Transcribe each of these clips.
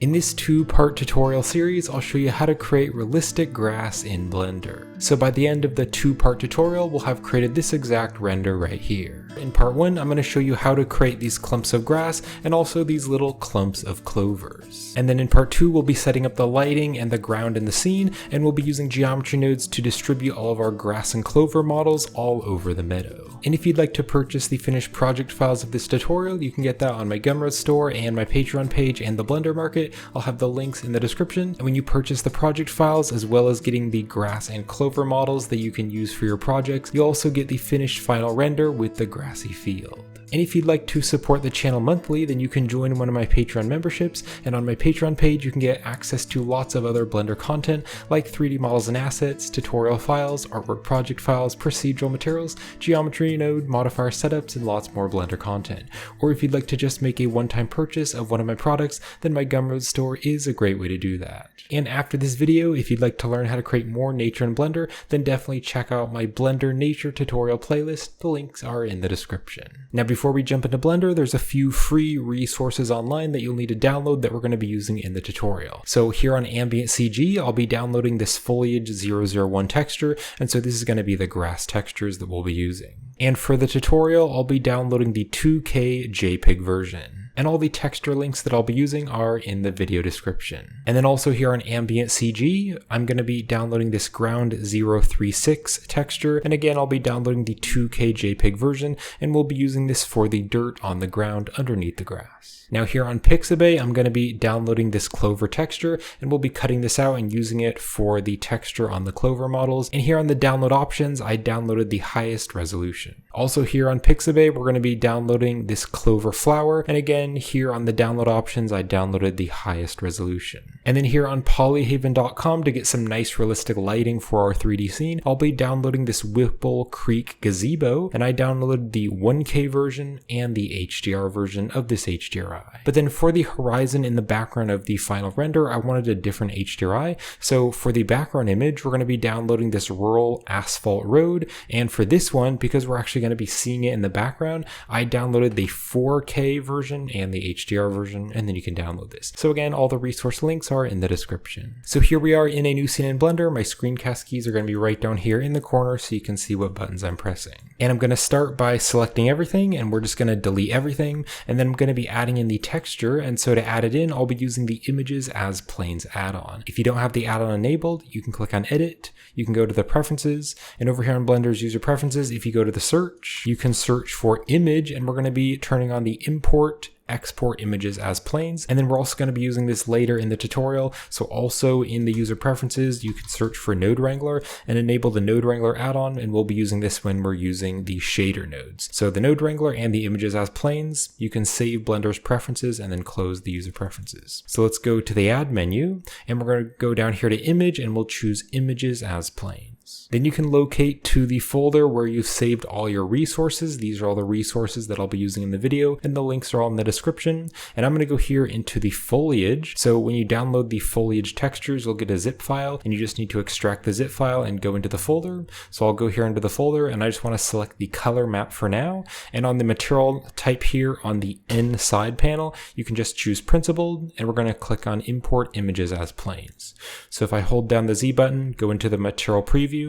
In this two-part tutorial series, I'll show you how to create realistic grass in Blender. So by the end of the two-part tutorial, we'll have created this exact render right here. In part 1, I'm going to show you how to create these clumps of grass and also these little clumps of clovers. And then in part 2, we'll be setting up the lighting and the ground in the scene, and we'll be using geometry nodes to distribute all of our grass and clover models all over the meadow. And if you'd like to purchase the finished project files of this tutorial, you can get that on my Gumroad store and my Patreon page and the Blender Market. I'll have the links in the description. And when you purchase the project files, as well as getting the grass and clover models that you can use for your projects, you'll also get the finished final render with the grassy field. And if you'd like to support the channel monthly, then you can join one of my Patreon memberships, and on my Patreon page you can get access to lots of other Blender content like 3D models and assets, tutorial files, artwork project files, procedural materials, geometry node, modifier setups, and lots more Blender content. Or if you'd like to just make a one-time purchase of one of my products, then my Gumroad store is a great way to do that. And after this video, if you'd like to learn how to create more nature in Blender, then definitely check out my Blender nature tutorial playlist. The links are in the description. Now before we jump into Blender, there's a few free resources online that you'll need to download that we're going to be using in the tutorial. So here on Ambient CG, I'll be downloading this Foliage 001 texture, and so this is going to be the grass textures that we'll be using. And for the tutorial, I'll be downloading the 2K JPEG version. And all the texture links that I'll be using are in the video description. And then also here on Ambient CG, I'm going to be downloading this Ground 036 texture. And again, I'll be downloading the 2K JPEG version, and we'll be using this for the dirt on the ground underneath the grass. Now here on Pixabay, I'm going to be downloading this clover texture, and we'll be cutting this out and using it for the texture on the clover models. And here on the download options, I downloaded the highest resolution. Also here on Pixabay, we're going to be downloading this Clover Flower. And again, here on the download options, I downloaded the highest resolution. And then here on polyhaven.com, to get some nice realistic lighting for our 3D scene, I'll be downloading this Whipple Creek gazebo, and I downloaded the 1K version and the HDR version of this HDRI. But then for the horizon in the background of the final render, I wanted a different HDRI. So for the background image, we're going to be downloading this rural asphalt road. And for this one, because we're actually going to be seeing it in the background, I downloaded the 4K version and the HDR version, and then you can download this. So again, all the resource links are in the description. So here we are in a new scene in Blender. My screencast keys are going to be right down here in the corner so you can see what buttons I'm pressing. And I'm going to start by selecting everything, and we're just going to delete everything. And then I'm going to be adding in the texture, and so to add it in, I'll be using the Images as Planes add-on. If you don't have the add-on enabled, you can click on Edit, you can go to the Preferences, and over here on Blender's User Preferences, if you go to the search, you can search for image, and we're going to be turning on the Export Images as Planes. And then we're also going to be using this later in the tutorial. So also in the user preferences, you can search for Node Wrangler and enable the Node Wrangler add-on. And we'll be using this when we're using the shader nodes. So the Node Wrangler and the Images as Planes, you can save Blender's preferences and then close the user preferences. So let's go to the add menu, and we're going to go down here to image, and we'll choose Images as Planes. Then you can locate to the folder where you've saved all your resources. These are all the resources that I'll be using in the video, and the links are all in the description. And I'm going to go here into the foliage. So when you download the foliage textures, you'll get a zip file, and you just need to extract the zip file and go into the folder. So I'll go here into the folder, and I just want to select the color map for now. And on the material type here on the N side panel, you can just choose principled, and we're going to click on Import Images as Planes. So if I hold down the Z button, go into the material preview,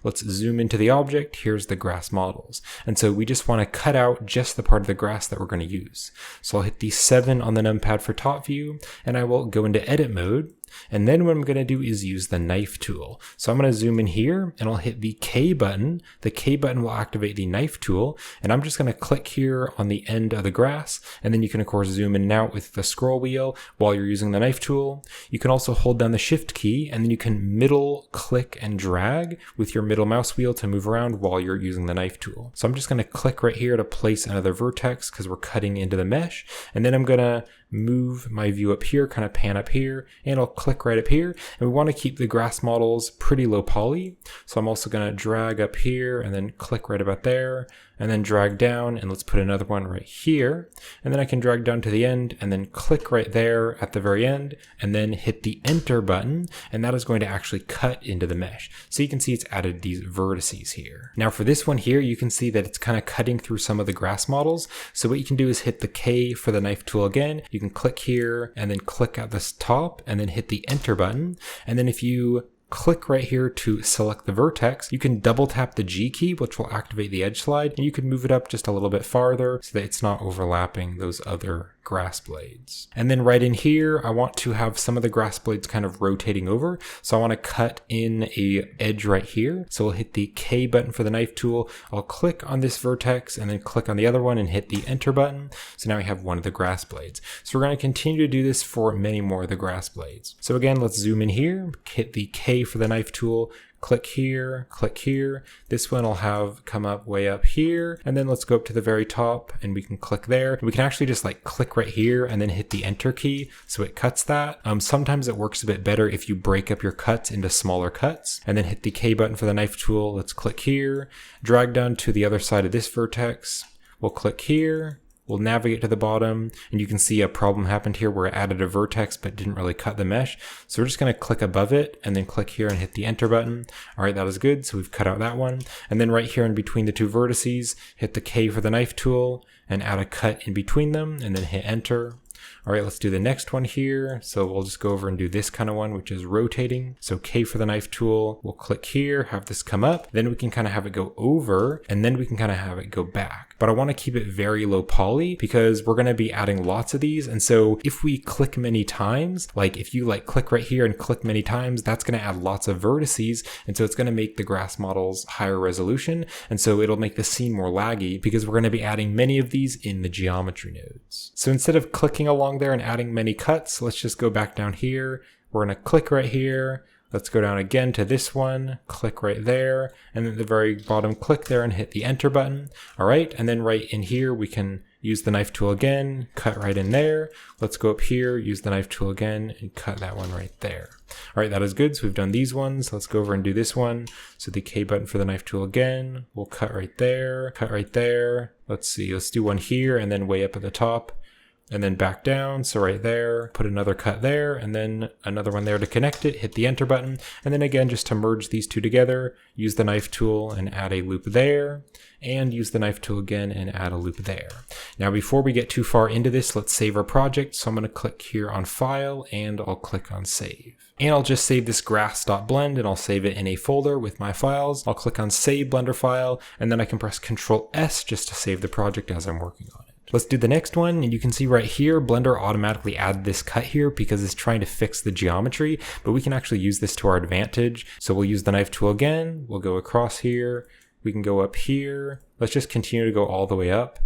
let's zoom into the object. Here's the grass models. And so we just want to cut out just the part of the grass that we're going to use. So I'll hit the 7 on the numpad for top view, and I will go into edit mode. And then what I'm going to do is use the knife tool. So I'm going to zoom in here, and I'll hit the K button. The K button will activate the knife tool, and I'm just going to click here on the end of the grass. And then you can of course zoom in and out with the scroll wheel while you're using the knife tool. You can also hold down the shift key, and then you can middle click and drag with your middle mouse wheel to move around while you're using the knife tool. So I'm just going to click right here to place another vertex because we're cutting into the mesh. And then I'm going to move my view up here, kind of pan up here, and I'll click right up here. And we want to keep the grass models pretty low poly. So I'm also going to drag up here and then click right about there, and then drag down, and let's put another one right here. And then I can drag down to the end and then click right there at the very end and then hit the enter button, and that is going to actually cut into the mesh. So you can see it's added these vertices here. Now for this one here, you can see that it's kind of cutting through some of the grass models. So what you can do is hit the K for the knife tool again. You can click here and then click at this top and then hit the enter button. And then if you click right here to select the vertex, you can double tap the G key, which will activate the edge slide, and you can move it up just a little bit farther so that it's not overlapping those other grass blades. And then right in here, I want to have some of the grass blades kind of rotating over. So I want to cut in a edge right here. So we'll hit the K button for the knife tool. I'll click on this vertex and then click on the other one and hit the enter button. So now we have one of the grass blades. So we're going to continue to do this for many more of the grass blades. So again, let's zoom in here, hit the K for the knife tool, click here, click here. This one I'll have come up way up here. And then let's go up to the very top and we can click there. We can actually just like click right here and then hit the enter key. So it cuts that. Sometimes it works a bit better if you break up your cuts into smaller cuts and then hit the K button for the knife tool. Let's click here, drag down to the other side of this vertex. We'll click here. We'll navigate to the bottom, and you can see a problem happened here where it added a vertex but didn't really cut the mesh. So we're just going to click above it and then click here and hit the enter button. All right, that is good. So we've cut out that one. And then right here in between the two vertices, hit the K for the knife tool and add a cut in between them and then hit enter. All right, let's do the next one here. So we'll just go over and do this kind of one, which is rotating. So K for the knife tool, we'll click here, have this come up. Then we can kind of have it go over, and then we can kind of have it go back. But I want to keep it very low poly because we're going to be adding lots of these. And so if we click many times, like if you like click right here and click many times, that's going to add lots of vertices. And so it's going to make the grass models higher resolution. And so it'll make the scene more laggy because we're going to be adding many of these in the geometry nodes. So instead of clicking along there and adding many cuts, let's just go back down here. We're going to click right here. Let's go down again to this one, click right there, and then at the very bottom, click there and hit the enter button. All right, and then right in here, we can use the knife tool again, cut right in there. Let's go up here, use the knife tool again, and cut that one right there. All right, that is good. So we've done these ones. Let's go over and do this one. So the K button for the knife tool again. We'll cut right there, cut right there. Let's see, let's do one here and then way up at the top. And then back down, so right there, put another cut there, and then another one there to connect it, hit the enter button, and then again, just to merge these two together, use the knife tool and add a loop there, and use the knife tool again and add a loop there. Now before we get too far into this, let's save our project, so I'm going to click here on File, and I'll click on Save. And I'll just save this grass.blend, and I'll save it in a folder with my files. I'll click on Save Blender File, and then I can press Ctrl S just to save the project as I'm working on it. Let's do the next one, and you can see right here, Blender automatically added this cut here because it's trying to fix the geometry, but we can actually use this to our advantage. So we'll use the knife tool again, we'll go across here, we can go up here, let's just continue to go all the way up,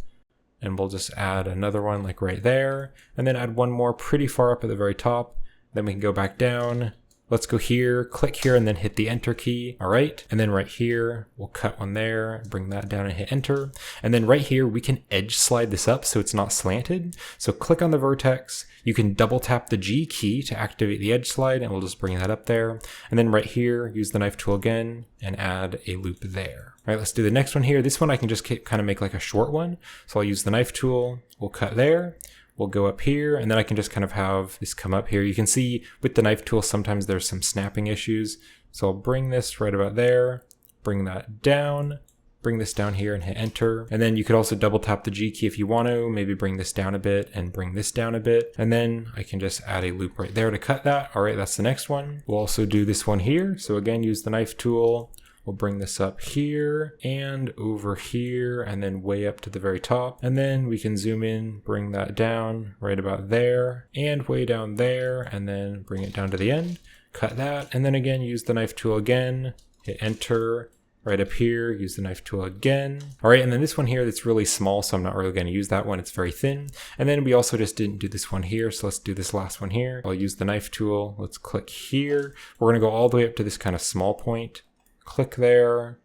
and we'll just add another one like right there, and then add one more pretty far up at the very top, then we can go back down. Let's go here, click here, and then hit the enter key. All right. And then right here, we'll cut one there, bring that down and hit enter. And then right here, we can edge slide this up so it's not slanted. So click on the vertex. You can double tap the G key to activate the edge slide, and we'll just bring that up there. And then right here, use the knife tool again and add a loop there. All right, let's do the next one here. This one I can just kind of make like a short one. So I'll use the knife tool, we'll cut there. We'll go up here, and then I can just kind of have this come up here. You can see with the knife tool, sometimes there's some snapping issues. So I'll bring this right about there, bring that down, bring this down here and hit enter. And then you could also double tap the G key if you want to, maybe bring this down a bit and bring this down a bit. And then I can just add a loop right there to cut that. All right, that's the next one. We'll also do this one here. So again, use the knife tool. We'll bring this up here and over here and then way up to the very top. And then we can zoom in, bring that down right about there and way down there, and then bring it down to the end, cut that. And then again, use the knife tool again, hit enter right up here, use the knife tool again. All right, and then this one here that's really small, so I'm not really going to use that one. It's very thin. And then we also just didn't do this one here, so let's do this last one here. I'll use the knife tool. Let's click here. We're going to go all the way up to this kind of small point. Click there,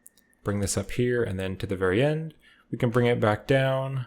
bring this up here, and then to the very end. We can bring it back down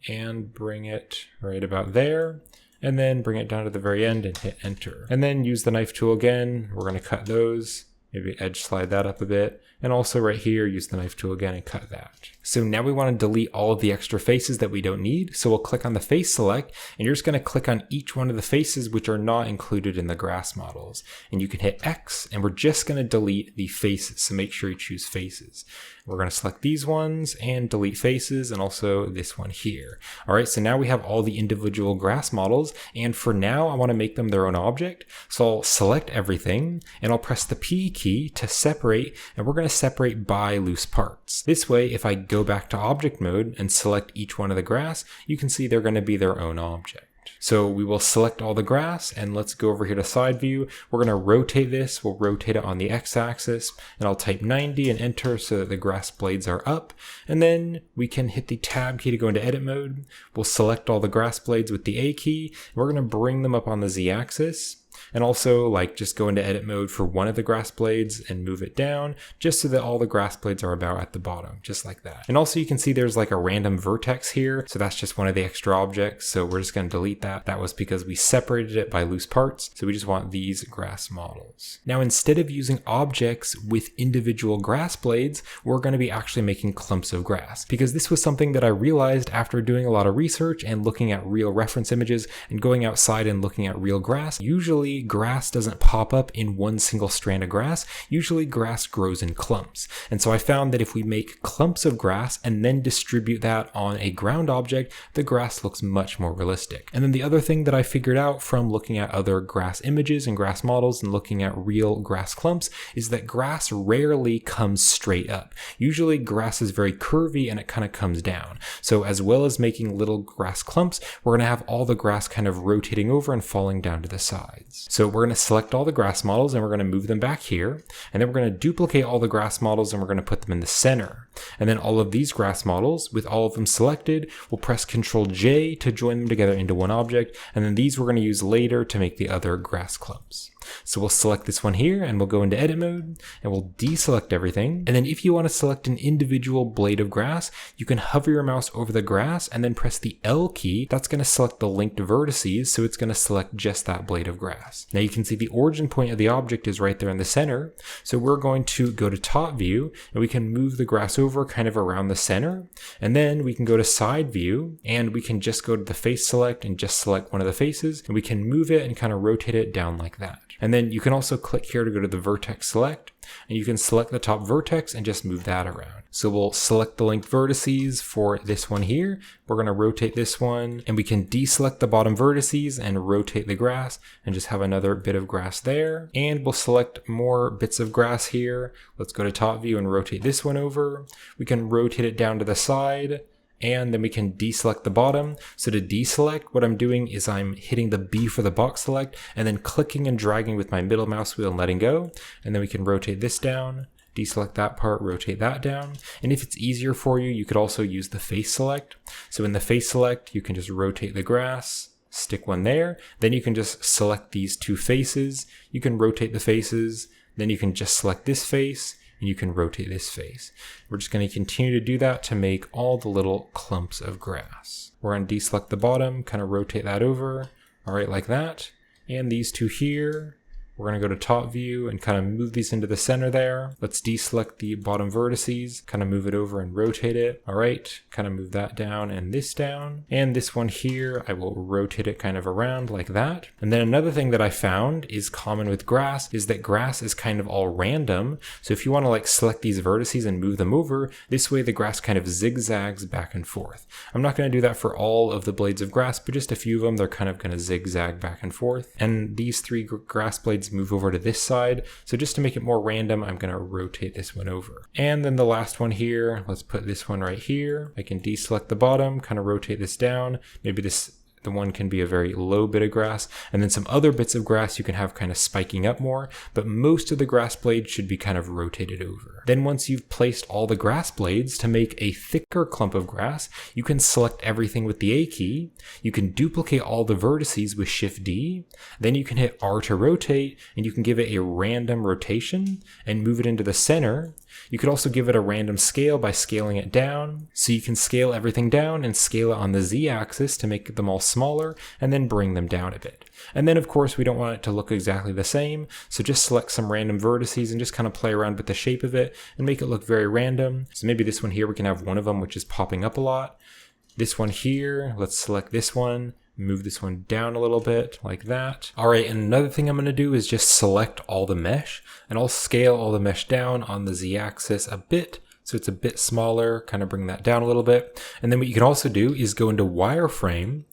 and bring it right about there, and then bring it down to the very end and hit enter. And then use the knife tool again. We're going to cut those, maybe edge slide that up a bit. And also right here, use the knife tool again and cut that. So now we want to delete all of the extra faces that we don't need. So we'll click on the face select, and you're just going to click on each one of the faces which are not included in the grass models. And you can hit X, and we're just going to delete the faces. So make sure you choose faces. We're going to select these ones and delete faces, and also this one here. All right, so now we have all the individual grass models, and for now I want to make them their own object. So I'll select everything, and I'll press the P key to separate, and we're going to separate by loose parts. This way, if I go back to object mode and select each one of the grass, you can see they're going to be their own object. So we will select all the grass, and let's go over here to side view. We're going to rotate this. We'll rotate it on the x-axis, and I'll type 90 and enter so that the grass blades are up. And then we can hit the tab key to go into edit mode. We'll select all the grass blades with the A key. And we're going to bring them up on the z-axis. And also just go into edit mode for one of the grass blades and move it down just so that all the grass blades are about at the bottom, just like that. And also you can see there's like a random vertex here. So that's just one of the extra objects. So we're just going to delete that. That was because we separated it by loose parts. So we just want these grass models. Now, instead of using objects with individual grass blades, we're going to be actually making clumps of grass, because this was something that I realized after doing a lot of research and looking at real reference images and going outside and looking at real grass. Usually grass doesn't pop up in one single strand of grass. Usually grass grows in clumps. And so I found that if we make clumps of grass and then distribute that on a ground object, the grass looks much more realistic. And then the other thing that I figured out from looking at other grass images and grass models and looking at real grass clumps is that grass rarely comes straight up. Usually grass is very curvy and it kind of comes down. So as well as making little grass clumps, we're going to have all the grass kind of rotating over and falling down to the sides. So we're going to select all the grass models and we're going to move them back here. And then we're going to duplicate all the grass models and we're going to put them in the center. And then all of these grass models, with all of them selected, we'll press Ctrl J to join them together into one object. And then these we're going to use later to make the other grass clumps. So we'll select this one here and we'll go into edit mode and we'll deselect everything. And then if you want to select an individual blade of grass, you can hover your mouse over the grass and then press the L key. That's going to select the linked vertices. So it's going to select just that blade of grass. Now you can see the origin point of the object is right there in the center. So we're going to go to top view and we can move the grass over kind of around the center. And then we can go to side view and we can just go to the face select and just select one of the faces, and we can move it and kind of rotate it down like that. And then you can also click here to go to the vertex select, and you can select the top vertex and just move that around. So we'll select the linked vertices for this one here. We're going to rotate this one, and we can deselect the bottom vertices and rotate the grass and just have another bit of grass there. And we'll select more bits of grass here. Let's go to top view and rotate this one over. We can rotate it down to the side. And then we can deselect the bottom. So to deselect, what I'm doing is I'm hitting the B for the box select and then clicking and dragging with my middle mouse wheel and letting go. And then we can rotate this down, deselect that part, rotate that down. And if it's easier for you, you could also use the face select. So in the face select, you can just rotate the grass, stick one there. Then you can just select these two faces. You can rotate the faces. Then you can just select this face. And you can rotate this face. We're just going to continue to do that to make all the little clumps of grass. We're going to deselect the bottom, kind of rotate that over, all right, like that. And these two here, we're going to go to top view and kind of move these into the center there. Let's deselect the bottom vertices, kind of move it over and rotate it. All right, kind of move that down and this down. And this one here, I will rotate it kind of around like that. And then another thing that I found is common with grass is that grass is kind of all random. So if you want to select these vertices and move them over, this way the grass kind of zigzags back and forth. I'm not going to do that for all of the blades of grass, but just a few of them, they're kind of going to zigzag back and forth. And these three grass blades move over to this side. So just to make it more random, I'm going to rotate this one over. And then the last one here, let's put this one right here. I can deselect the bottom, kind of rotate this down. Maybe the one can be a very low bit of grass, and then some other bits of grass you can have kind of spiking up more, but most of the grass blades should be kind of rotated over. Then once you've placed all the grass blades, to make a thicker clump of grass, you can select everything with the A key. You can duplicate all the vertices with Shift D. Then you can hit R to rotate, and you can give it a random rotation and move it into the center. You could also give it a random scale by scaling it down. So you can scale everything down and scale it on the Z-axis to make them all smaller, and then bring them down a bit. And then of course we don't want it to look exactly the same, so just select some random vertices and just kind of play around with the shape of it and make it look very random. So maybe this one here, we can have one of them which is popping up a lot. This one here, let's select this one, move this one down a little bit like that. All right, and another thing I'm going to do is just select all the mesh, and I'll scale all the mesh down on the z-axis a bit so it's a bit smaller, kind of bring that down a little bit. And then what you can also do is go into wireframe,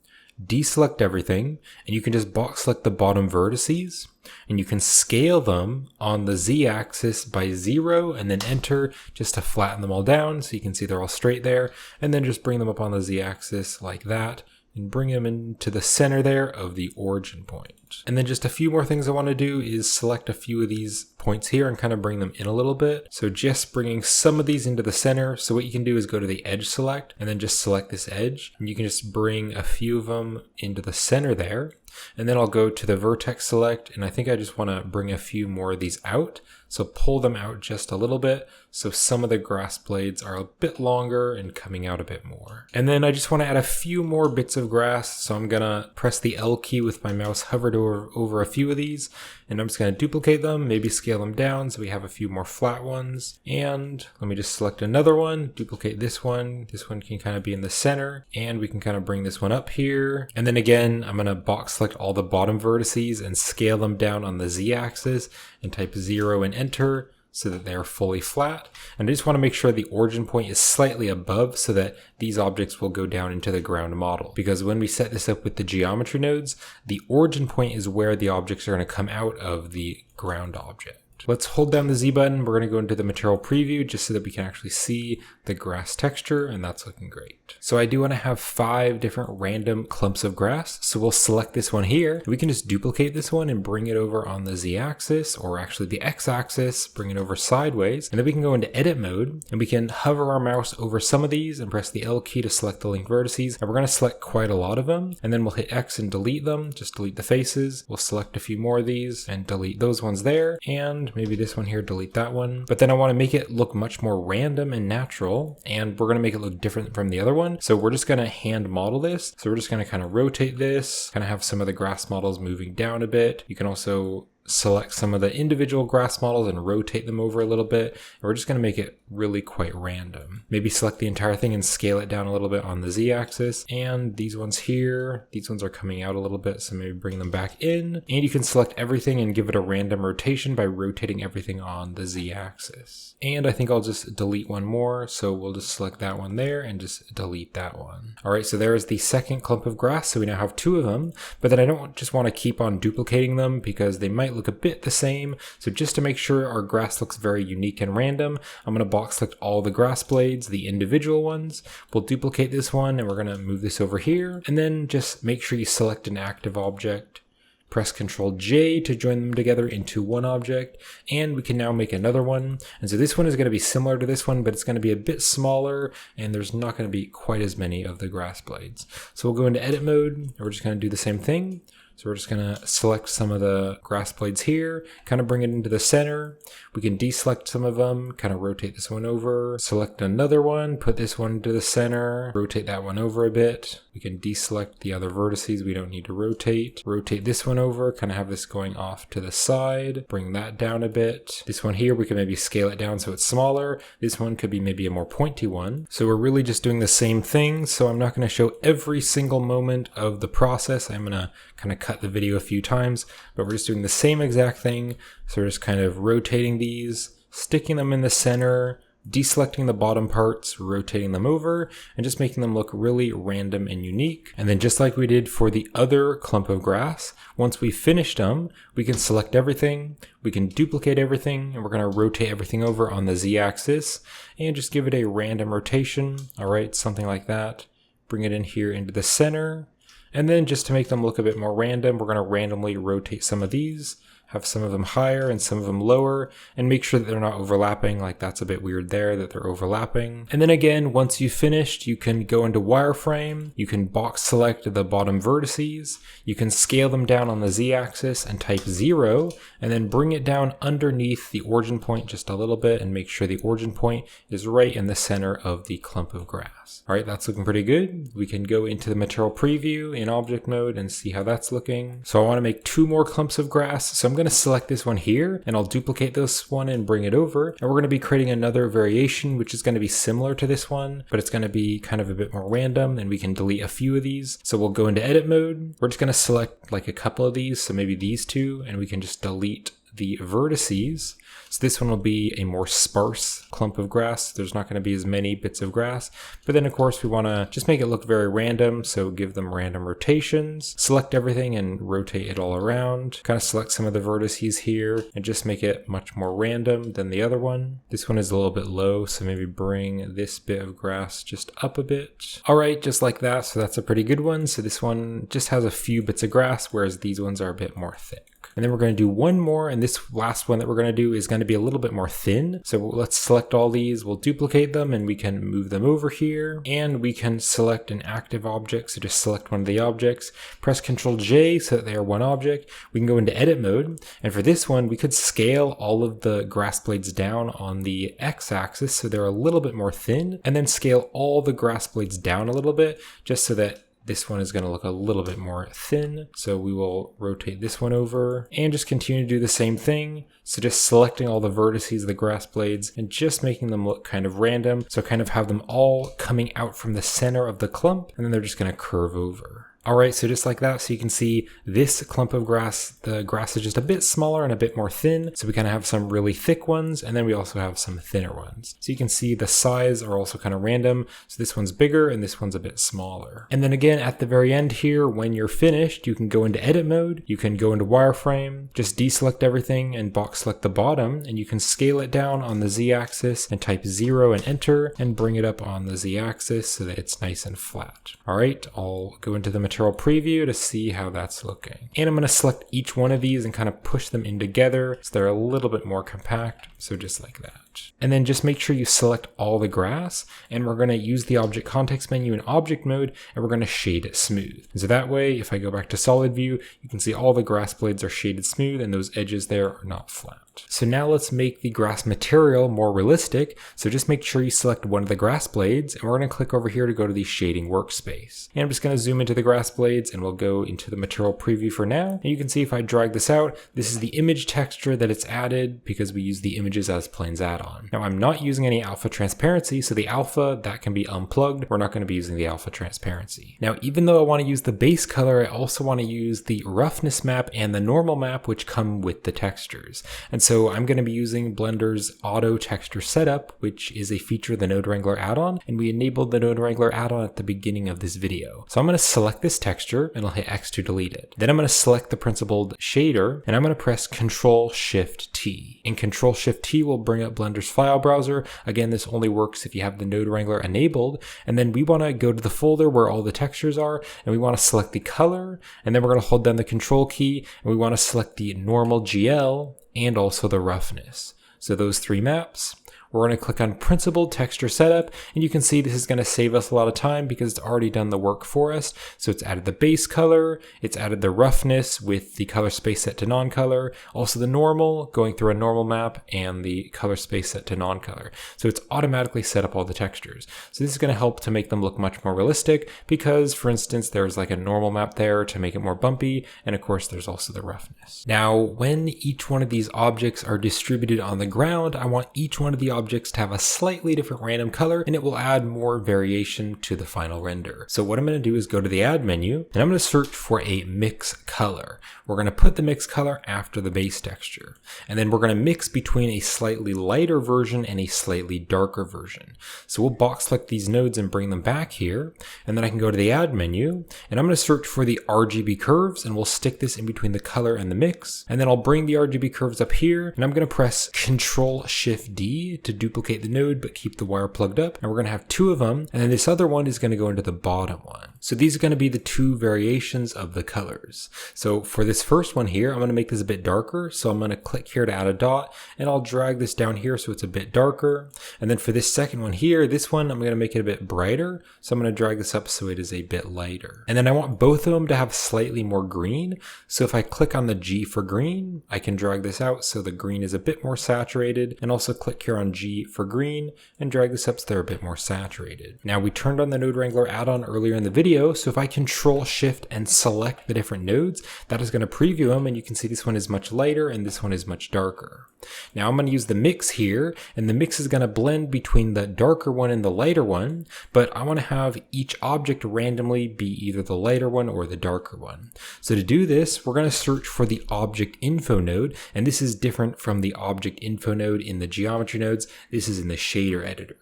deselect everything, and you can just box select the bottom vertices, and you can scale them on the z-axis by 0 and then enter just to flatten them all down so you can see they're all straight there, and then just bring them up on the z-axis like that and bring them into the center there of the origin point. And then just a few more things I want to do is select a few of these points here and kind of bring them in a little bit. So just bringing some of these into the center. So what you can do is go to the edge select and then just select this edge, and you can just bring a few of them into the center there. And then I'll go to the vertex select, and I think I just want to bring a few more of these out. So pull them out just a little bit so some of the grass blades are a bit longer and coming out a bit more. And then I just want to add a few more bits of grass, so I'm gonna press the L key with my mouse hovered over a few of these, and I'm just gonna duplicate them, maybe scale them down so we have a few more flat ones. And let me just select another one, duplicate this one. This one can kind of be in the center, and we can kind of bring this one up here. And then again, I'm gonna box select all the bottom vertices and scale them down on the z-axis and type 0 and enter so that they're fully flat. And I just want to make sure the origin point is slightly above so that these objects will go down into the ground model. Because when we set this up with the geometry nodes, the origin point is where the objects are going to come out of the ground object. Let's hold down the Z button. We're going to go into the material preview just so that we can actually see the grass texture, and that's looking great. So I do want to have 5 different random clumps of grass. So we'll select this one here. We can just duplicate this one and bring it over on the Z axis, or actually the X axis, bring it over sideways. And then we can go into edit mode, and we can hover our mouse over some of these and press the L key to select the linked vertices. And we're going to select quite a lot of them. And then we'll hit X and delete them, just delete the faces. We'll select a few more of these and delete those ones there. And maybe this one here, delete that one. But then I want to make it look much more random and natural, and we're going to make it look different from the other one. So we're just going to hand model this. So we're just going to kind of rotate this, kind of have some of the grass models moving down a bit. You can also select some of the individual grass models and rotate them over a little bit. And we're just going to make it really quite random. Maybe select the entire thing and scale it down a little bit on the z-axis. And these ones here, these ones are coming out a little bit, so maybe bring them back in. And you can select everything and give it a random rotation by rotating everything on the z-axis. And I think I'll just delete one more, so we'll just select that one there and just delete that one. All right, so there's the second clump of grass. So we now have 2 of them, but then I don't just want to keep on duplicating them because they might look a bit the same. So just to make sure our grass looks very unique and random, I'm going to box select all the grass blades, the individual ones. We'll duplicate this one, and we're going to move this over here, and then just make sure you select an active object. Press Ctrl J to join them together into one object, and we can now make another one. And so this one is going to be similar to this one, but it's going to be a bit smaller, and there's not going to be quite as many of the grass blades. So we'll go into edit mode, and we're just going to do the same thing. So we're just going to select some of the grass blades here, kind of bring it into the center. We can deselect some of them, kind of rotate this one over, select another one, put this one to the center, rotate that one over a bit. We can deselect the other vertices we don't need to rotate. Rotate this one over, kind of have this going off to the side, bring that down a bit. This one here, we can maybe scale it down so it's smaller. This one could be maybe a more pointy one. So we're really just doing the same thing. So I'm not going to show every single moment of the process. I'm going to kind of cut the video a few times, but we're just doing the same exact thing. So we're just kind of rotating these, sticking them in the center, deselecting the bottom parts, rotating them over, and just making them look really random and unique. And then just like we did for the other clump of grass, once we finished them, we can select everything, we can duplicate everything, and we're going to rotate everything over on the z-axis and just give it a random rotation. All right, something like that. Bring it in here into the center. And then just to make them look a bit more random, we're going to randomly rotate some of these, have some of them higher and some of them lower, and make sure that they're not overlapping. Like that's a bit weird there that they're overlapping. And then again, once you've finished, you can go into wireframe, you can box select the bottom vertices, you can scale them down on the z-axis and type 0, and then bring it down underneath the origin point just a little bit and make sure the origin point is right in the center of the clump of grass. All right, that's looking pretty good. We can go into the material preview in object mode and see how that's looking. So I want to make 2 more clumps of grass. So I'm going to select this one here and I'll duplicate this one and bring it over. And we're going to be creating another variation, which is going to be similar to this one, but it's going to be kind of a bit more random, and we can delete a few of these. So we'll go into edit mode. We're just going to select like a couple of these. So maybe these 2, and we can just delete the vertices. So this one will be a more sparse clump of grass. There's not going to be as many bits of grass, but then of course we want to just make it look very random. So give them random rotations, select everything and rotate it all around, kind of select some of the vertices here and just make it much more random than the other one. This one is a little bit low, so maybe bring this bit of grass just up a bit. All right, just like that. So that's a pretty good one. So this one just has a few bits of grass, whereas these ones are a bit more thick. And then we're going to do one more, and this last one that we're going to do is going to be a little bit more thin. So let's select all these, we'll duplicate them, and we can move them over here, and we can select an active object. So just select one of the objects, press Ctrl J so that they are one object. We can go into edit mode, and for this one we could scale all of the grass blades down on the x-axis so they're a little bit more thin, and then scale all the grass blades down a little bit just so that this one is going to look a little bit more thin. So we will rotate this one over and just continue to do the same thing. So just selecting all the vertices of the grass blades and just making them look kind of random. So kind of have them all coming out from the center of the clump, and then they're just going to curve over. All right, so just like that, so you can see this clump of grass, the grass is just a bit smaller and a bit more thin. So we kind of have some really thick ones, and then we also have some thinner ones. So you can see the size are also kind of random. So this one's bigger and this one's a bit smaller. And then again, at the very end here, when you're finished, you can go into edit mode, you can go into wireframe, just deselect everything and box select the bottom, and you can scale it down on the Z-axis and type 0 and enter and bring it up on the Z-axis so that it's nice and flat. All right, I'll go into the material preview to see how that's looking. And I'm going to select each one of these and kind of push them in together so they're a little bit more compact. So just like that. And then just make sure you select all the grass, and we're going to use the object context menu in object mode, and we're going to shade it smooth. And so that way, if I go back to solid view, you can see all the grass blades are shaded smooth and those edges there are not flat. So now let's make the grass material more realistic. So just make sure you select one of the grass blades, and we're going to click over here to go to the shading workspace. And I'm just going to zoom into the grass blades, and we'll go into the material preview for now. And you can see if I drag this out, this is the image texture that it's added because we use the images as planes add-on. Now I'm not using any alpha transparency, so the alpha, that can be unplugged. We're not going to be using the alpha transparency. Now, even though I want to use the base color, I also want to use the roughness map and the normal map, which come with the textures. And so I'm going to be using Blender's auto texture setup, which is a feature of the Node Wrangler add-on, and we enabled the Node Wrangler add-on at the beginning of this video. So I'm going to select this texture and I'll hit X to delete it. Then I'm going to select the principled shader and I'm going to press Ctrl-Shift-T. And Ctrl-Shift-T will bring up Blender's file browser. Again, this only works if you have the Node Wrangler enabled. And then we want to go to the folder where all the textures are, and we want to select the color, and then we're going to hold down the Control key, and we want to select the normal GL and also the roughness. So those 3 maps. We're going to click on Principled Texture Setup, and you can see this is going to save us a lot of time because it's already done the work for us. So it's added the base color, it's added the roughness with the color space set to non-color, also the normal, going through a normal map, and the color space set to non-color. So it's automatically set up all the textures. So this is going to help to make them look much more realistic because, for instance, there's like a normal map there to make it more bumpy, and of course there's also the roughness. Now, when each one of these objects are distributed on the ground, I want each one of the objects to have a slightly different random color, and it will add more variation to the final render. So what I'm going to do is go to the add menu, and I'm going to search for a mix color. We're going to put the mix color after the base texture, and then we're going to mix between a slightly lighter version and a slightly darker version. So we'll box select these nodes and bring them back here, and then I can go to the add menu, and I'm going to search for the RGB curves, and we'll stick this in between the color and the mix, and then I'll bring the RGB curves up here, and I'm going to press Ctrl-Shift-D to duplicate the node but keep the wire plugged up, and we're going to have 2 of them, and then this other one is going to go into the bottom one. So these are going to be the 2 variations of the colors. So for this first one here, I'm going to make this a bit darker, so I'm going to click here to add a dot, and I'll drag this down here so it's a bit darker. And then for this second one here, this one I'm going to make it a bit brighter, so I'm going to drag this up so it is a bit lighter. And then I want both of them to have slightly more green, so if I click on the G for green, I can drag this out so the green is a bit more saturated, and also click here on G for green and drag this up so they're a bit more saturated. Now, we turned on the Node Wrangler add-on earlier in the video, video. So if I Control Shift and select the different nodes, that is going to preview them, and you can see this one is much lighter and this one is much darker. Now I'm going to use the mix here, and the mix is going to blend between the darker one and the lighter one, but I want to have each object randomly be either the lighter one or the darker one. So to do this, we're going to search for the object info node, and this is different from the object info node in the geometry nodes. This is in the shader editor.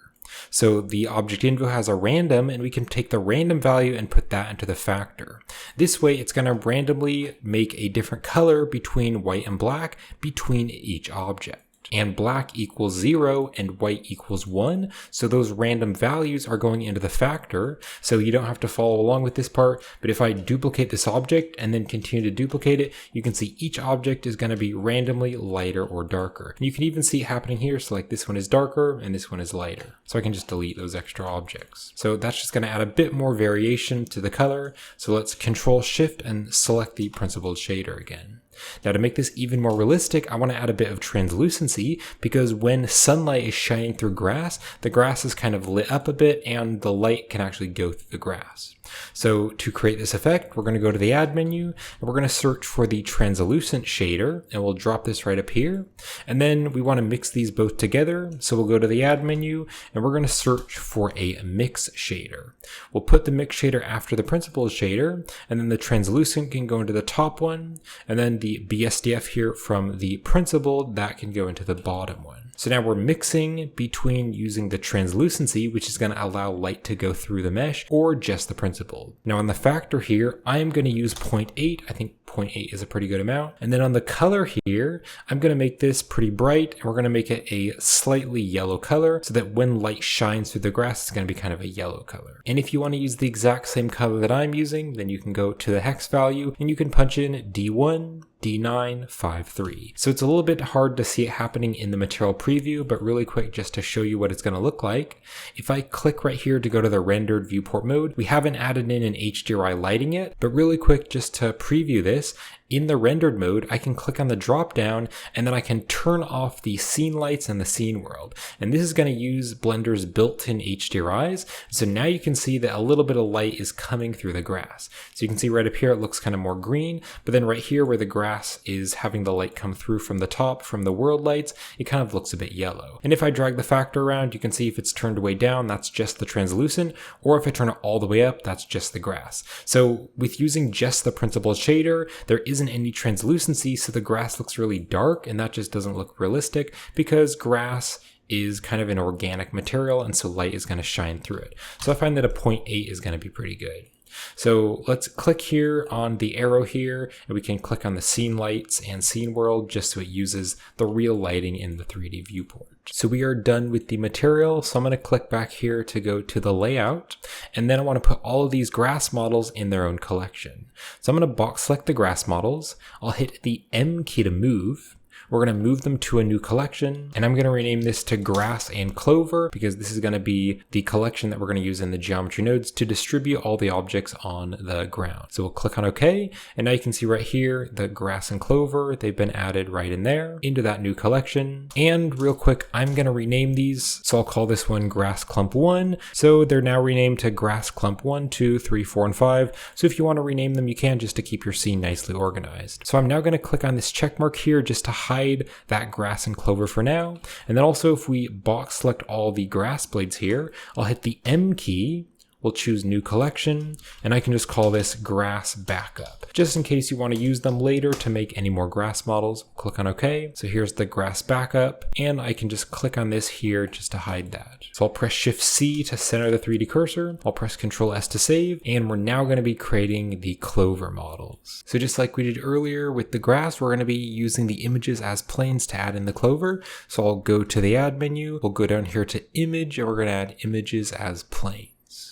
So the object info has a random, and we can take the random value and put that into the factor. This way it's going to randomly make a different color between white and black between each object. And black equals 0 and white equals 1. So those random values are going into the factor. So you don't have to follow along with this part. But if I duplicate this object and then continue to duplicate it, you can see each object is going to be randomly lighter or darker. And you can even see it happening here. So like this one is darker and this one is lighter. So I can just delete those extra objects. So that's just going to add a bit more variation to the color. So let's Control Shift and select the principled shader again. Now to make this even more realistic, I want to add a bit of translucency, because when sunlight is shining through grass, the grass is kind of lit up a bit and the light can actually go through the grass. So to create this effect, we're going to go to the Add menu and we're going to search for the translucent shader, and we'll drop this right up here. And then we want to mix these both together. So we'll go to the Add menu and we're going to search for a mix shader. We'll put the mix shader after the principled shader, and then the translucent can go into the top one, and then the BSDF here from the principled, that can go into the bottom one. So now we're mixing between using the translucency, which is going to allow light to go through the mesh, or just the principled. Now on the factor here, I'm going to use 0.8. I think 0.8 is a pretty good amount. And then on the color here, I'm going to make this pretty bright, and we're going to make it a slightly yellow color so that when light shines through the grass, it's going to be kind of a yellow color. And if you want to use the exact same color that I'm using, then you can go to the hex value and you can punch in D1, D9, 5, 3. So it's a little bit hard to see it happening in the material preview, but really quick just to show you what it's going to look like. If I click right here to go to the rendered viewport mode, we haven't added in an HDRI lighting yet, but really quick just to preview this, in the rendered mode, I can click on the drop down and then I can turn off the scene lights and the scene world. And this is going to use Blender's built-in HDRIs. So now you can see that a little bit of light is coming through the grass. So you can see right up here, it looks kind of more green, but then right here where the grass is having the light come through from the top, from the world lights, it kind of looks a bit yellow. And if I drag the factor around, you can see if it's turned way down, that's just the translucent, or if I turn it all the way up, that's just the grass. So with using just the principled shader, there isn't any translucency, so the grass looks really dark, and that just doesn't look realistic because grass is kind of an organic material, and so light is going to shine through it. So I find that a 0.8 is going to be pretty good. So let's click here on the arrow here, and we can click on the scene lights and scene world just so it uses the real lighting in the 3D viewport. So we are done with the material. So I'm going to click back here to go to the layout, and then I want to put all of these grass models in their own collection. So I'm going to box select the grass models. I'll hit the M key to move. We're going to move them to a new collection, and I'm going to rename this to Grass and Clover because this is going to be the collection that we're going to use in the geometry nodes to distribute all the objects on the ground. So we'll click on OK, and now you can see right here the Grass and Clover, they've been added right in there into that new collection. And real quick, I'm going to rename these. So I'll call this one Grass Clump 1. So they're now renamed to Grass Clump 1, 2, 3, 4, and 5. So if you want to rename them, you can, just to keep your scene nicely organized. So I'm now going to click on this check mark here just to hide that grass and clover for now. And then also if we box select all the grass blades here, I'll hit the M key, we'll choose new collection, and I can just call this grass backup, just in case you want to use them later to make any more grass models. Click on OK. So here's the grass backup, and I can just click on this here just to hide that. So I'll press Shift C to center the 3D cursor. I'll press Control S to save, and we're now going to be creating the clover models. So just like we did earlier with the grass, we're going to be using the images as planes to add in the clover. So I'll go to the Add menu, we'll go down here to Image, and we're going to add images as planes.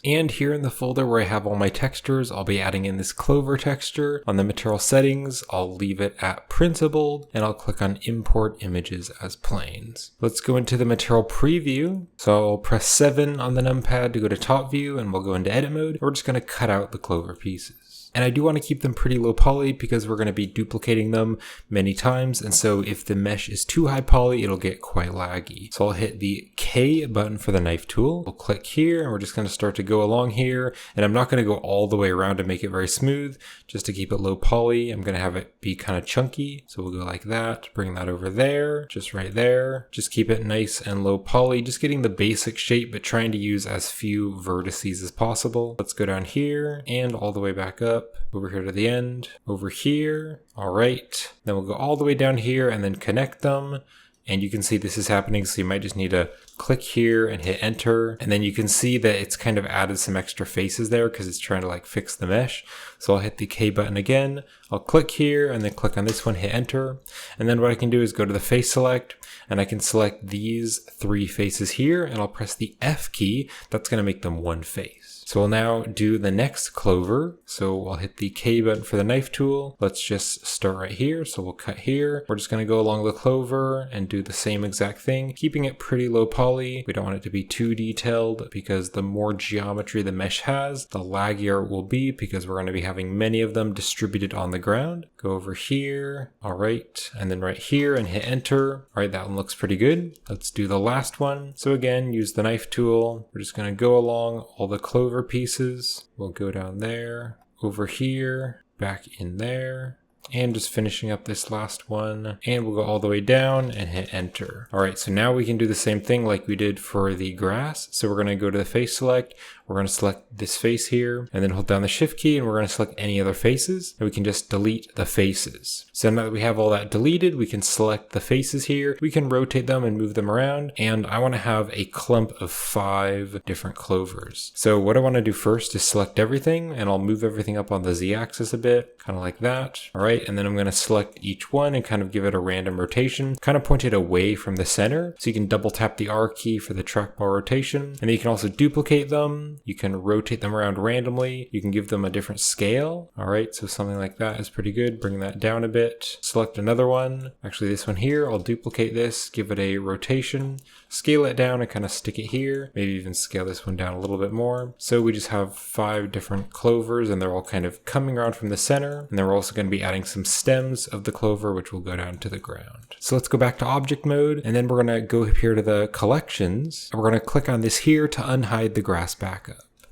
And here in the folder where I have all my textures, I'll be adding in this clover texture. On the material settings, I'll leave it at principled, and I'll click on import images as planes. Let's go into the material preview. So I'll press 7 on the numpad to go to top view, and we'll go into edit mode. We're just going to cut out the clover pieces. clovers. And I do want to keep them pretty low poly because we're going to be duplicating them many times. And so if the mesh is too high poly, it'll get quite laggy. So I'll hit the K button for the knife tool. We'll click here and we're just going to start to go along here. And I'm not going to go all the way around to make it very smooth, just to keep it low poly. I'm going to have it be kind of chunky. So we'll go like that, bring that over there, just right there. Just keep it nice and low poly, just getting the basic shape, but trying to use as few vertices as possible. Let's go down here and all the way back up, over here to the end, over here. All right, then we'll go all the way down here and then connect them. And you can see this is happening, so you might just need to click here and hit enter. And then you can see that it's kind of added some extra faces there because it's trying to like fix the mesh. So I'll hit the K button again. I'll click here and then click on this one, hit enter. And then what I can do is go to the face select and I can select these 3 faces here and I'll press the F key. That's going to make them one face. So we'll now do the next clover. So I'll hit the K button for the knife tool. Let's just start right here. So we'll cut here. We're just going to go along the clover and do the same exact thing, keeping it pretty low poly. We don't want it to be too detailed because the more geometry the mesh has, the laggier it will be because we're going to be having many of them distributed on the ground. Go over here. All right. And then right here and hit enter. All right. That one looks pretty good. Let's do the last one. So again, use the knife tool. We're just going to go along all the clover pieces. We'll go down there, over here, back in there, and just finishing up this last one. And we'll go all the way down and hit enter. All right, so now we can do the same thing like we did for the grass. So we're going to go to the face select. We're going to select this face here and then hold down the shift key and we're going to select any other faces and we can just delete the faces. So now that we have all that deleted, we can select the faces here. We can rotate them and move them around. And I want to have a clump of 5 different clovers. So what I want to do first is select everything and I'll move everything up on the Z axis a bit, kind of like that. All right. And then I'm going to select each one and kind of give it a random rotation, kind of point it away from the center. So you can double tap the R key for the trackball rotation. And then you can also duplicate them. You can rotate them around randomly. You can give them a different scale. All right, so something like that is pretty good. Bring that down a bit. Select another one. Actually, this one here, I'll duplicate this, give it a rotation, scale it down and kind of stick it here. Maybe even scale this one down a little bit more. So we just have 5 different clovers and they're all kind of coming around from the center. And then we're also going to be adding some stems of the clover, which will go down to the ground. So let's go back to object mode and then we're going to go up here to the collections. And we're going to click on this here to unhide the grass backup.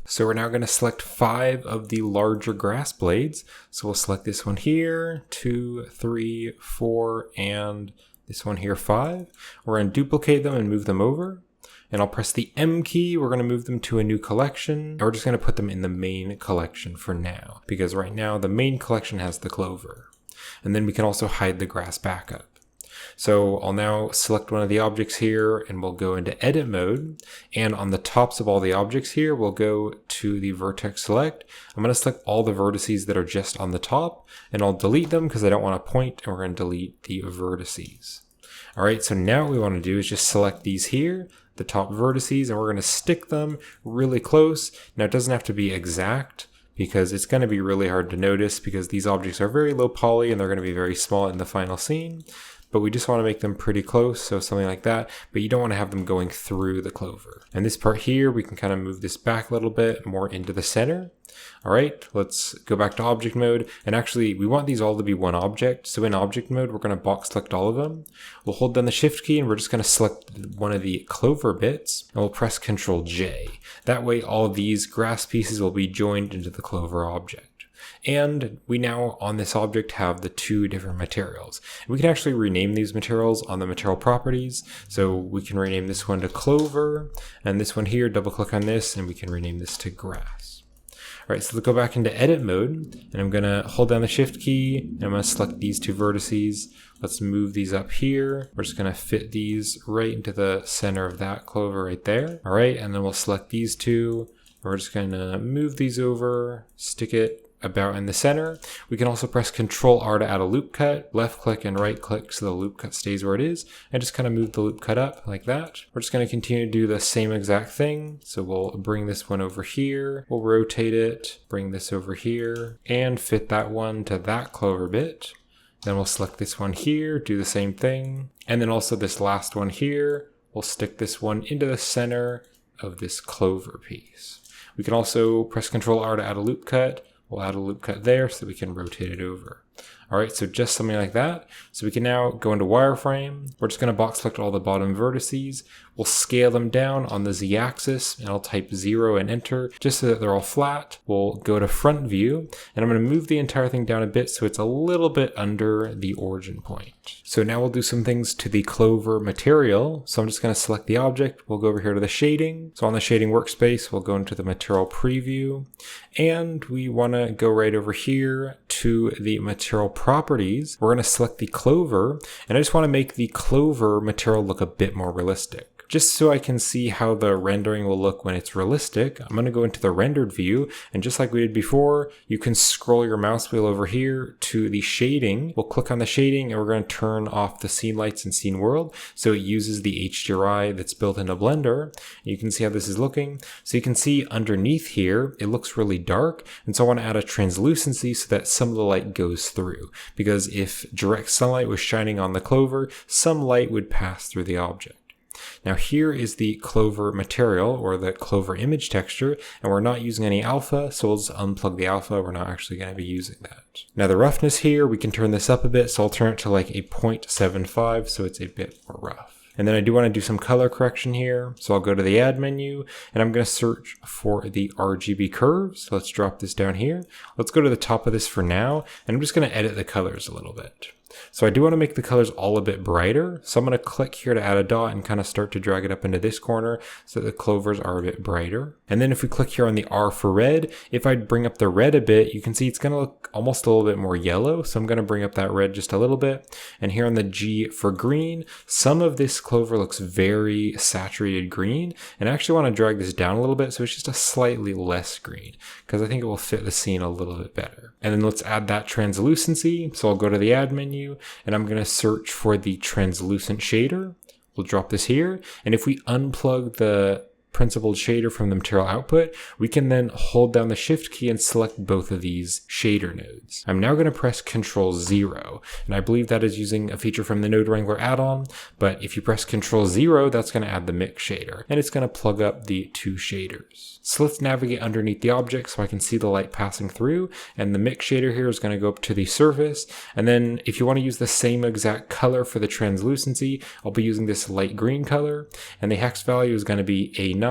So we're now going to select 5 of the larger grass blades. So we'll select this one here, 2, 3, 4, and this one here, 5. We're going to duplicate them and move them over. And I'll press the M key. We're going to move them to a new collection. And we're just going to put them in the main collection for now, because right now the main collection has the clover. And then we can also hide the grass backup. So I'll now select one of the objects here and we'll go into edit mode. And on the tops of all the objects here, we'll go to the vertex select. I'm going to select all the vertices that are just on the top and I'll delete them because I don't want to point, and we're going to delete the vertices. All right, so now what we want to do is just select these here, the top vertices, and we're going to stick them really close. Now it doesn't have to be exact, because it's going to be really hard to notice because these objects are very low poly and they're going to be very small in the final scene. But we just want to make them pretty close, so something like that. But you don't want to have them going through the clover. And this part here, we can kind of move this back a little bit more into the center. All right, let's go back to object mode. And actually, we want these all to be one object. So in object mode, we're going to box select all of them. We'll hold down the shift key and we're just going to select one of the clover bits and we'll press Ctrl J. That way, all these grass pieces will be joined into the clover object. And we now on this object have the 2 different materials. We can actually rename these materials on the material properties. So we can rename this one to clover and this one here, double click on this and we can rename this to grass. All right, so let's go back into edit mode and I'm gonna hold down the shift key and I'm gonna select these 2 vertices. Let's move these up here. We're just gonna fit these right into the center of that clover right there. All right, and then we'll select these 2. We're just gonna move these over, stick it about in the center. We can also press Ctrl R to add a loop cut, left click and right click so the loop cut stays where it is, and just kind of move the loop cut up like that. We're just going to continue to do the same exact thing. So we'll bring this one over here, we'll rotate it, bring this over here, and fit that one to that clover bit. Then we'll select this one here, do the same thing, and then also this last one here, we'll stick this one into the center of this clover piece. We can also press Ctrl R to add a loop cut, We'll add a loop cut there so that we can rotate it over. All right, so just something like that. So we can now go into wireframe. We're just going to box select all the bottom vertices. We'll scale them down on the z-axis, and I'll type 0 and enter just so that they're all flat. We'll go to front view, and I'm going to move the entire thing down a bit so it's a little bit under the origin point. So now we'll do some things to the Clover material. So I'm just going to select the object. We'll go over here to the shading. So on the shading workspace, we'll go into the material preview, and we want to go right over here to the material properties. We're going to select the Clover, and I just want to make the Clover material look a bit more realistic. Just so I can see how the rendering will look when it's realistic, I'm going to go into the rendered view, and just like we did before, you can scroll your mouse wheel over here to the shading. We'll click on the shading, and we're going to turn off the scene lights and scene world, so it uses the HDRI that's built into Blender. You can see how this is looking. So you can see underneath here, it looks really dark, and so I want to add a translucency so that some of the light goes through, because if direct sunlight was shining on the Clover, some light would pass through the object. Now here is the Clover material, or the Clover image texture, and we're not using any alpha, so we'll just unplug the alpha. We're not actually going to be using that. Now the roughness here, we can turn this up a bit, so I'll turn it to like a 0.75, so it's a bit more rough. And then I do want to do some color correction here, so I'll go to the add menu, and I'm going to search for the RGB curves. So let's drop this down here. Let's go to the top of this for now, and I'm just going to edit the colors a little bit. So I do want to make the colors all a bit brighter. So I'm going to click here to add a dot and kind of start to drag it up into this corner so that the clovers are a bit brighter. And then if we click here on the R for red, if I bring up the red a bit, you can see it's going to look almost a little bit more yellow. So I'm going to bring up that red just a little bit. And here on the G for green, some of this clover looks very saturated green. And I actually want to drag this down a little bit so it's just a slightly less green, because I think it will fit the scene a little bit better. And then let's add that translucency. So I'll go to the add menu, and I'm going to search for the translucent shader. We'll drop this here, and if we unplug the principled shader from the material output, we can then hold down the shift key and select both of these shader nodes. I'm now going to press Ctrl 0, and I believe that is using a feature from the Node Wrangler add-on, but if you press Ctrl 0, that's going to add the mix shader, and it's going to plug up the two shaders. So let's navigate underneath the object so I can see the light passing through, and the mix shader here is going to go up to the surface. And then if you want to use the same exact color for the translucency, I'll be using this light green color, and the hex value is going to be A9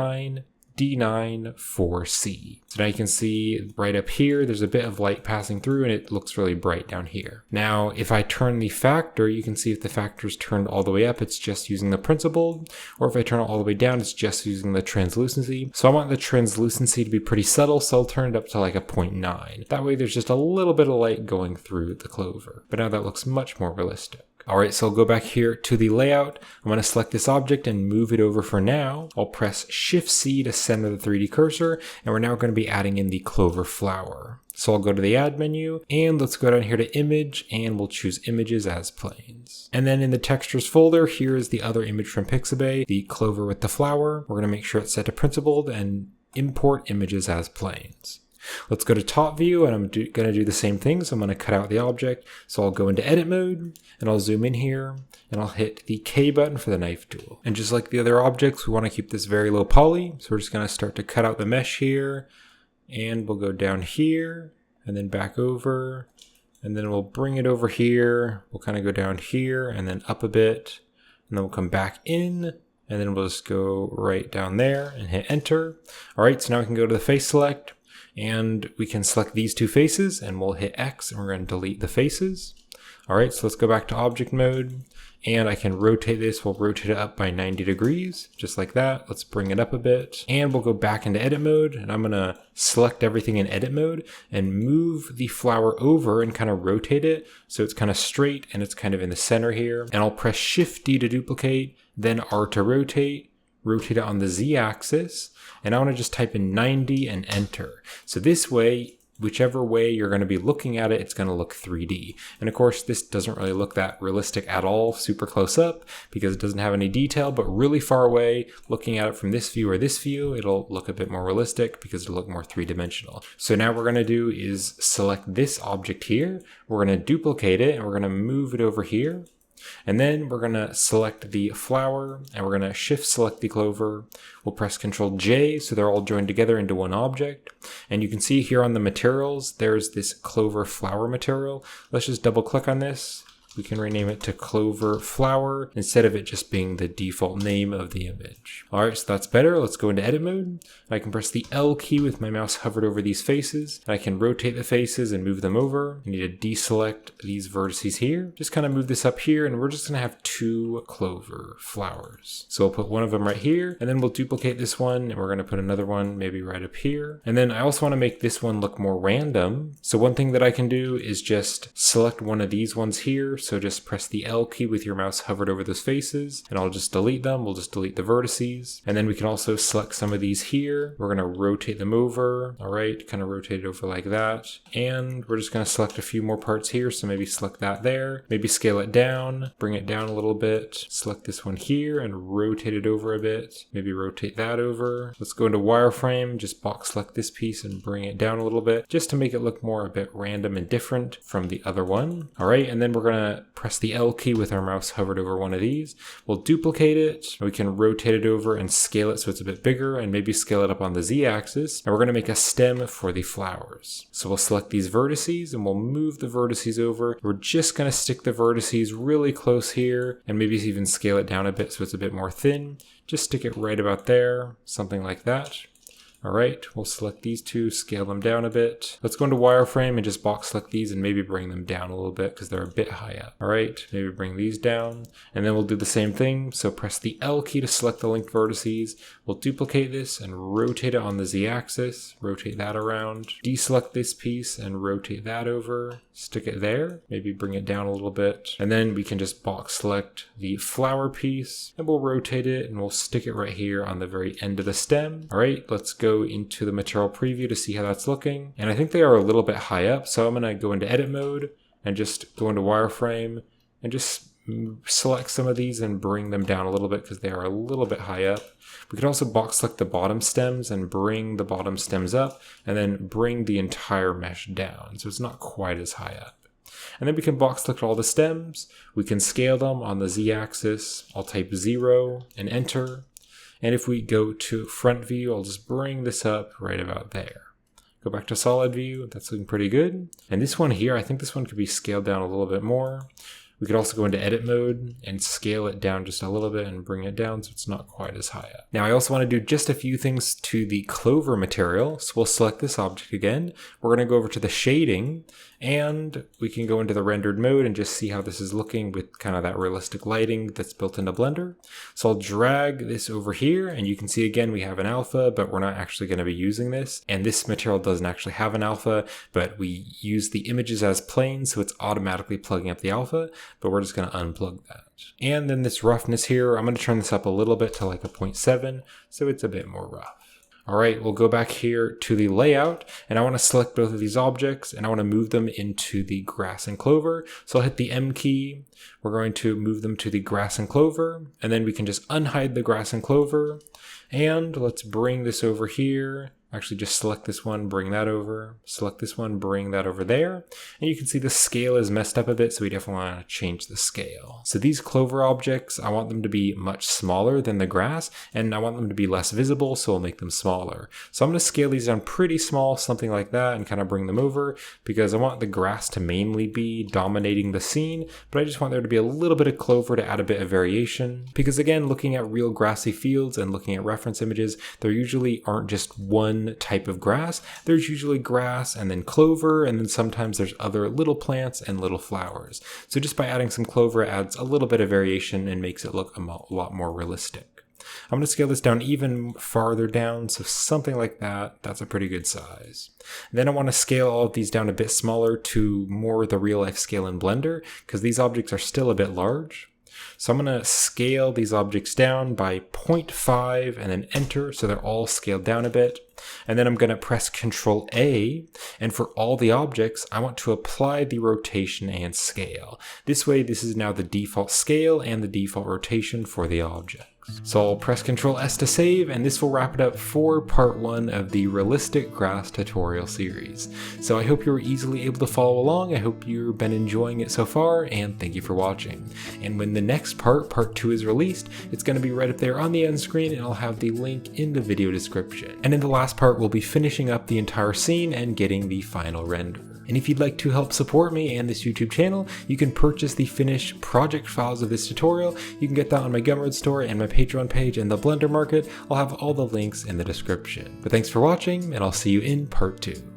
D9 4C. So now you can see right up here, there's a bit of light passing through, and it looks really bright down here. Now, if I turn the factor, you can see if the factor is turned all the way up, it's just using the principled, or if I turn it all the way down, it's just using the translucency. So I want the translucency to be pretty subtle, so I'll turn it up to like a 0.9. That way there's just a little bit of light going through the clover. But now that looks much more realistic. All right, so I'll go back here to the layout. I'm going to select this object and move it over for now. I'll press Shift-C to center the 3D cursor, and we're now going to be adding in the Clover Flower. So I'll go to the Add menu, and let's go down here to Image, and we'll choose Images as Planes. And then in the Textures folder, here is the other image from Pixabay, the Clover with the flower. We're going to make sure it's set to Principled and import Images as Planes. Let's go to top view, and I'm going to do the same thing. So I'm going to cut out the object. So I'll go into edit mode, and I'll zoom in here, and I'll hit the K button for the knife tool. And just like the other objects, we want to keep this very low poly. So we're just going to start to cut out the mesh here, and we'll go down here and then back over, and then we'll bring it over here. We'll kind of go down here and then up a bit, and then we'll come back in, and then we'll just go right down there and hit enter. All right, so now we can go to the face select, and we can select these two faces, and we'll hit X, and we're going to delete the faces. All right, so let's go back to object mode, and I can rotate this. We'll rotate it up by 90 degrees, just like that. Let's bring it up a bit, and we'll go back into edit mode, and I'm going to select everything in edit mode and move the flower over and kind of rotate it so it's kind of straight and it's kind of in the center here. And I'll press Shift-D to duplicate, then R to rotate it on the Z-axis, and I want to just type in 90 and enter. So this way, whichever way you're going to be looking at it, it's going to look 3D. And of course, this doesn't really look that realistic at all, super close up, because it doesn't have any detail, but really far away, looking at it from this view or this view, it'll look a bit more realistic because it'll look more three-dimensional. So now what we're going to do is select this object here. We're going to duplicate it, and we're going to move it over here. And then we're gonna select the flower and we're gonna shift select the clover. We'll press Ctrl J so they're all joined together into one object. And you can see here on the materials, there's this Clover Flower material. Let's just double click on this. We can rename it to Clover Flower instead of it just being the default name of the image. All right, so that's better. Let's go into edit mode. I can press the L key with my mouse hovered over these faces. I can rotate the faces and move them over. I need to deselect these vertices here. Just kind of move this up here and we're just gonna have 2 clover flowers. So we'll put one of them right here and then we'll duplicate this one and we're gonna put another one maybe right up here. And then I also wanna make this one look more random. So one thing that I can do is just select one of these ones here. So just press the L key with your mouse hovered over those faces and I'll just delete them. We'll just delete the vertices. And then we can also select some of these here. We're going to rotate them over. All right, kind of rotate it over like that. And we're just going to select a few more parts here. So maybe select that there, maybe scale it down, bring it down a little bit, select this one here and rotate it over a bit. Maybe rotate that over. Let's go into wireframe, just box select this piece and bring it down a little bit just to make it look more a bit random and different from the other one. All right, and then we're going to press the L key with our mouse hovered over one of these. We'll duplicate it. We can rotate it over and scale it so it's a bit bigger and maybe scale it up on the Z axis. And we're going to make a stem for the flowers. So we'll select these vertices and we'll move the vertices over. We're just going to stick the vertices really close here and maybe even scale it down a bit so it's a bit more thin. Just stick it right about there, something like that. All right, we'll select these 2, scale them down a bit. Let's go into wireframe and just box select these and maybe bring them down a little bit because they're a bit high up. All right, maybe bring these down and then we'll do the same thing. So press the L key to select the linked vertices. We'll duplicate this and rotate it on the Z axis, rotate that around, deselect this piece and rotate that over, stick it there, maybe bring it down a little bit. And then we can just box select the flower piece and we'll rotate it and we'll stick it right here on the very end of the stem. All right, let's go into the material preview to see how that's looking. And I think they are a little bit high up. So I'm going to go into edit mode and just go into wireframe and just select some of these and bring them down a little bit because they are a little bit high up. We can also box select the bottom stems and bring the bottom stems up and then bring the entire mesh down. So it's not quite as high up. And then we can box select all the stems. We can scale them on the Z axis. I'll type 0 and enter. And if we go to front view, I'll just bring this up right about there. Go back to solid view, that's looking pretty good. And this one here, I think this one could be scaled down a little bit more. We could also go into edit mode and scale it down just a little bit and bring it down so it's not quite as high up. Now I also want to do just a few things to the Clover material. So we'll select this object again. We're going to go over to the shading and we can go into the rendered mode and just see how this is looking with kind of that realistic lighting that's built into Blender. So I'll drag this over here and you can see again we have an alpha, but we're not actually going to be using this. And this material doesn't actually have an alpha, but we use the images as planes, so it's automatically plugging up the alpha. But we're just going to unplug that. And then this roughness here, I'm going to turn this up a little bit to like a 0.7, so it's a bit more rough. All right, we'll go back here to the layout, and I want to select both of these objects, and I want to move them into the grass and clover. So I'll hit the M key. We're going to move them to the grass and clover, and then we can just unhide the grass and clover. And let's bring this over here. Actually, just select this one, bring that over, select this one, bring that over there. And you can see the scale is messed up a bit, so we definitely want to change the scale. So these clover objects, I want them to be much smaller than the grass, and I want them to be less visible, so I'll make them smaller. So I'm going to scale these down pretty small, something like that, and kind of bring them over, because I want the grass to mainly be dominating the scene, but I just want there to be a little bit of clover to add a bit of variation. Because again, looking at real grassy fields and looking at reference images, there usually aren't just one type of grass. There's usually grass and then clover, and then sometimes there's other little plants and little flowers. So just by adding some clover, it adds a little bit of variation and makes it look a lot more realistic. I'm going to scale this down even farther down, so something like that. That's a pretty good size. Then I want to scale all of these down a bit smaller to more the real life scale in Blender, because these objects are still a bit large. So I'm going to scale these objects down by 0.5 and then enter, so they're all scaled down a bit. And then I'm going to press Ctrl A, and for all the objects, I want to apply the rotation and scale. This way, this is now the default scale and the default rotation for the objects. works. So I'll press Ctrl S to save, and this will wrap it up for part 1 of the realistic grass tutorial series. So I hope you were easily able to follow along, I hope you've been enjoying it so far, and thank you for watching. And when the next part 2 is released, it's going to be right up there on the end screen, and I'll have the link in the video description. And in the last part, we'll be finishing up the entire scene and getting the final render. And if you'd like to help support me and this YouTube channel, you can purchase the finished project files of this tutorial. You can get that on my Gumroad store and my Patreon page and the Blender Market. I'll have all the links in the description. But thanks for watching, and I'll see you in part 2.